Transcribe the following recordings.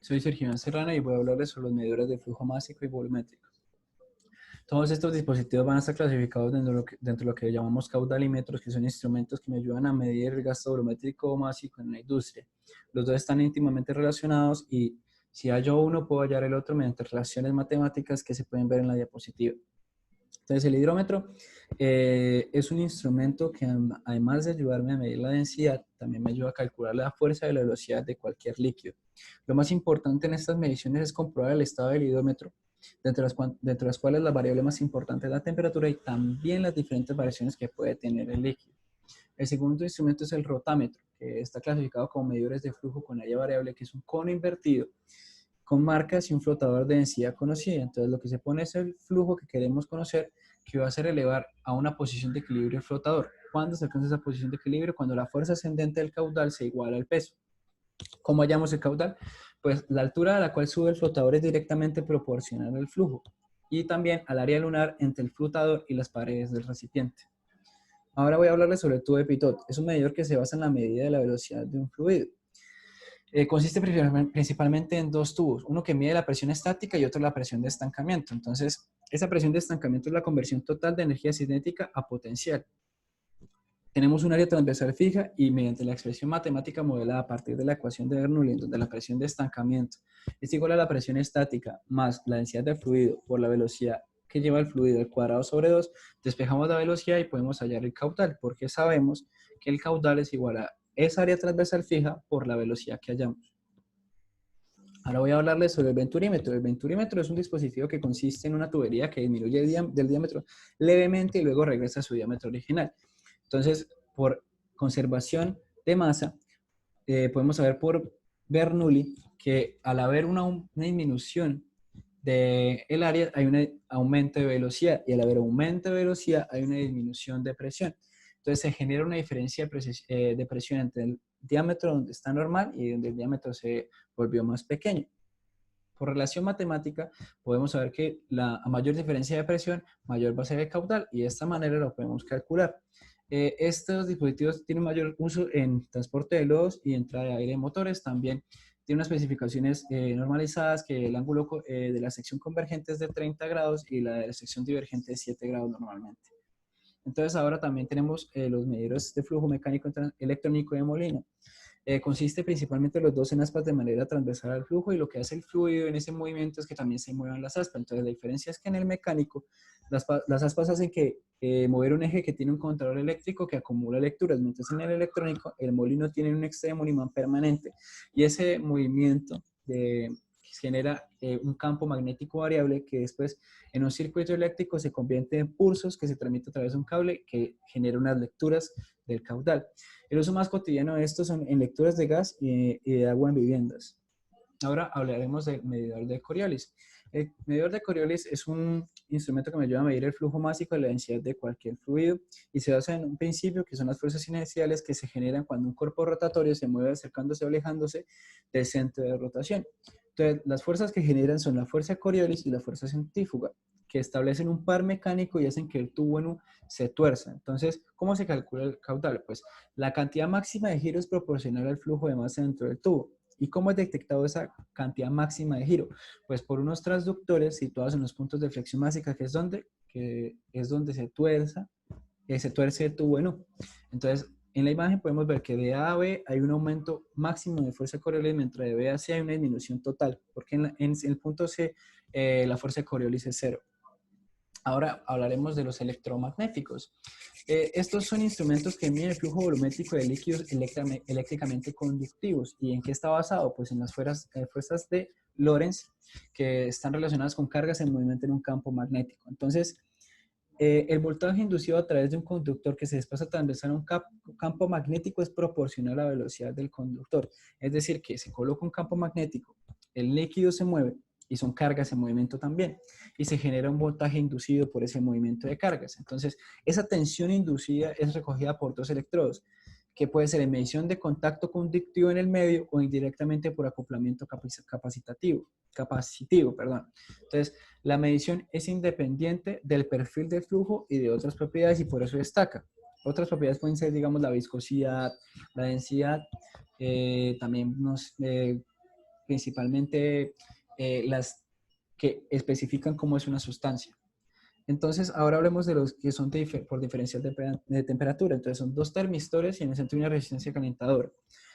Soy Sergio Iván Serrano y voy a hablarles sobre los medidores de flujo másico y volumétrico. Todos estos dispositivos van a estar clasificados dentro de lo que llamamos caudalímetros, que son instrumentos que me ayudan a medir el gasto volumétrico másico en la industria. Los dos están íntimamente relacionados y si hallo uno, puedo hallar el otro mediante relaciones matemáticas que se pueden ver en la diapositiva. Entonces, el hidrómetro es un instrumento que además de ayudarme a medir la densidad, también me ayuda a calcular la fuerza y la velocidad de cualquier líquido. Lo más importante en estas mediciones es comprobar el estado del hidrómetro, dentro de las cuales la variable más importante es la temperatura y también las diferentes variaciones que puede tener el líquido. El segundo instrumento es el rotámetro, que está clasificado como medidores de flujo con área variable, que es un cono invertido con marcas y un flotador de densidad conocida. Entonces lo que se pone es el flujo que queremos conocer, que va a ser elevar a una posición de equilibrio el flotador. ¿Cuándo se alcanza esa posición de equilibrio? Cuando la fuerza ascendente del caudal se iguala al peso. ¿Cómo hallamos el caudal? Pues la altura a la cual sube el flotador es directamente proporcional al flujo y también al área lunar entre el flotador y las paredes del recipiente. Ahora voy a hablarles sobre el tubo de Pitot. Es un medidor que se basa en la medida de la velocidad de un fluido. Consiste principalmente en dos tubos, uno que mide la presión estática y otro la presión de estancamiento. Entonces, esa presión de estancamiento es la conversión total de energía cinética a potencial. Tenemos un área transversal fija y mediante la expresión matemática modelada a partir de la ecuación de Bernoulli, donde la presión de estancamiento es igual a la presión estática más la densidad del fluido por la velocidad que lleva el fluido al cuadrado sobre 2, despejamos la velocidad y podemos hallar el caudal, porque sabemos que el caudal es igual a esa área transversal fija por la velocidad que hallamos. Ahora voy a hablarles sobre el venturímetro. El venturímetro es un dispositivo que consiste en una tubería que disminuye del diámetro levemente y luego regresa a su diámetro original. Entonces, por conservación de masa, podemos saber por Bernoulli que al haber una disminución del área hay un aumento de velocidad y al haber aumento de velocidad hay una disminución de presión. Entonces se genera una diferencia de presión entre el diámetro donde está normal y donde el diámetro se volvió más pequeño. Por relación matemática podemos saber que a mayor diferencia de presión, mayor va a ser el caudal y de esta manera lo podemos calcular. Estos dispositivos tienen mayor uso en transporte de lodos y entrada de aire en motores. También tiene unas especificaciones normalizadas que el ángulo de la sección convergente es de 30 grados y la de la sección divergente de 7 grados normalmente. Entonces ahora también tenemos los medidores de flujo mecánico electrónico de molino. Consiste principalmente los dos en aspas de manera transversal al flujo y lo que hace el fluido en ese movimiento es que también se muevan las aspas. Entonces la diferencia es que en el mecánico las aspas hacen que mover un eje que tiene un contador eléctrico que acumula lecturas, mientras en el electrónico el molino tiene un extremo, un imán permanente y ese movimiento genera un campo magnético variable que después en un circuito eléctrico se convierte en pulsos que se transmite a través de un cable que genera unas lecturas del caudal. El uso más cotidiano de estos son en lecturas de gas y de agua en viviendas. Ahora hablaremos del medidor de Coriolis. El medidor de Coriolis es un instrumento que me ayuda a medir el flujo másico y la densidad de cualquier fluido y se basa en un principio que son las fuerzas inerciales que se generan cuando un cuerpo rotatorio se mueve acercándose o alejándose del centro de rotación. Entonces, las fuerzas que generan son la fuerza Coriolis y la fuerza centrífuga, que establecen un par mecánico y hacen que el tubo en U se tuerza. Entonces, ¿cómo se calcula el caudal? Pues la cantidad máxima de giro es proporcional al flujo de masa dentro del tubo. ¿Y cómo es detectado esa cantidad máxima de giro? Pues por unos transductores situados en los puntos de flexión máxima, que es donde se tuerce el tubo en U. Entonces, en la imagen podemos ver que de A a B hay un aumento máximo de fuerza Coriolis, mientras de B a C hay una disminución total, porque en el punto C la fuerza Coriolis es cero. Ahora hablaremos de los electromagnéticos. Estos son instrumentos que miden el flujo volumétrico de líquidos eléctricamente conductivos. ¿Y en qué está basado? Pues en las fuerzas de Lorentz, que están relacionadas con cargas en movimiento en un campo magnético. Entonces, el voltaje inducido a través de un conductor que se desplaza transversal a un campo magnético es proporcional a la velocidad del conductor. Es decir, que se coloca un campo magnético, el líquido se mueve y son cargas en movimiento también. Y se genera un voltaje inducido por ese movimiento de cargas. Entonces, esa tensión inducida es recogida por dos electrodos, que puede ser en medición de contacto conductivo en el medio o indirectamente por acoplamiento capacitivo. Entonces, la medición es independiente del perfil de flujo y de otras propiedades y por eso destaca. Otras propiedades pueden ser, digamos, la viscosidad, la densidad, también principalmente las que especifican cómo es una sustancia. Entonces, ahora hablemos de los que son por diferencial de temperatura. Entonces, son dos termistores y en el centro una resistencia calentadora.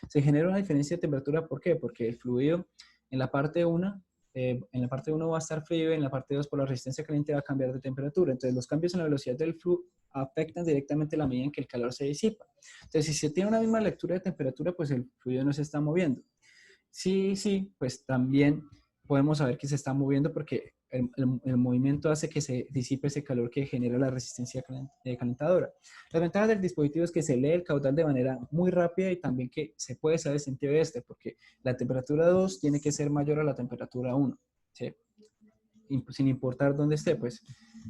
Se genera una diferencia de temperatura, ¿por qué? Porque el fluido en la parte 1, va a estar frío y en la parte 2 por la resistencia caliente va a cambiar de temperatura. Entonces, los cambios en la velocidad del flujo afectan directamente la medida en que el calor se disipa. Entonces, si se tiene una misma lectura de temperatura, pues el fluido no se está moviendo. Sí, pues también podemos saber que se está moviendo porque el movimiento hace que se disipe ese calor que genera la resistencia calentadora. Las ventajas del dispositivo es que se lee el caudal de manera muy rápida y también que se puede saber el sentido de este, porque la temperatura 2 tiene que ser mayor a la temperatura 1, ¿sí? Sin importar dónde esté, pues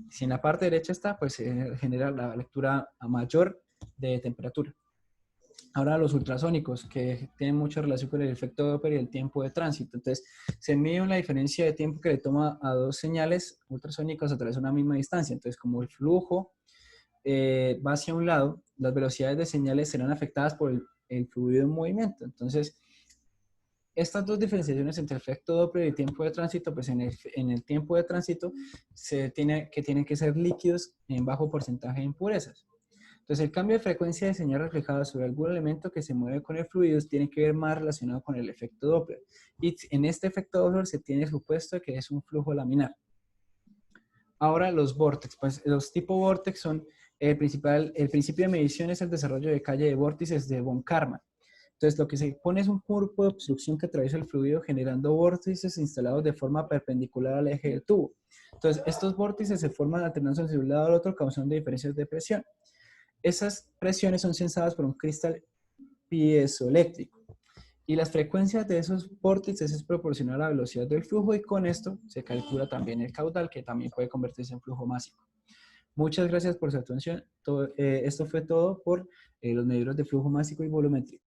si en la parte derecha está, pues se genera la lectura a mayor de temperatura. Ahora los ultrasónicos, que tienen mucha relación con el efecto Doppler y el tiempo de tránsito. Entonces, se mide la diferencia de tiempo que le toma a dos señales ultrasónicas a través de una misma distancia. Entonces, como el flujo va hacia un lado, las velocidades de señales serán afectadas por el fluido en movimiento. Entonces, estas dos diferenciaciones entre efecto Doppler y tiempo de tránsito, pues en el tiempo de tránsito tienen que ser líquidos en bajo porcentaje de impurezas. Entonces, el cambio de frecuencia de señal reflejada sobre algún elemento que se mueve con el fluido tiene que ver más relacionado con el efecto Doppler. Y en este efecto Doppler se tiene supuesto que es un flujo laminar. Ahora los vórtices, pues los tipos vórtices son el principio de medición es el desarrollo de calle de vórtices de von Karman. Entonces, lo que se pone es un cuerpo de obstrucción que atraviesa el fluido generando vórtices instalados de forma perpendicular al eje del tubo. Entonces, estos vórtices se forman alternándose de un lado al otro causando diferencias de presión. Esas presiones son sensadas por un cristal piezoeléctrico y las frecuencias de esos vórtices es proporcional a la velocidad del flujo y con esto se calcula también el caudal que también puede convertirse en flujo másico. Muchas gracias por su atención. Esto fue todo por los medidores de flujo másico y volumétrico.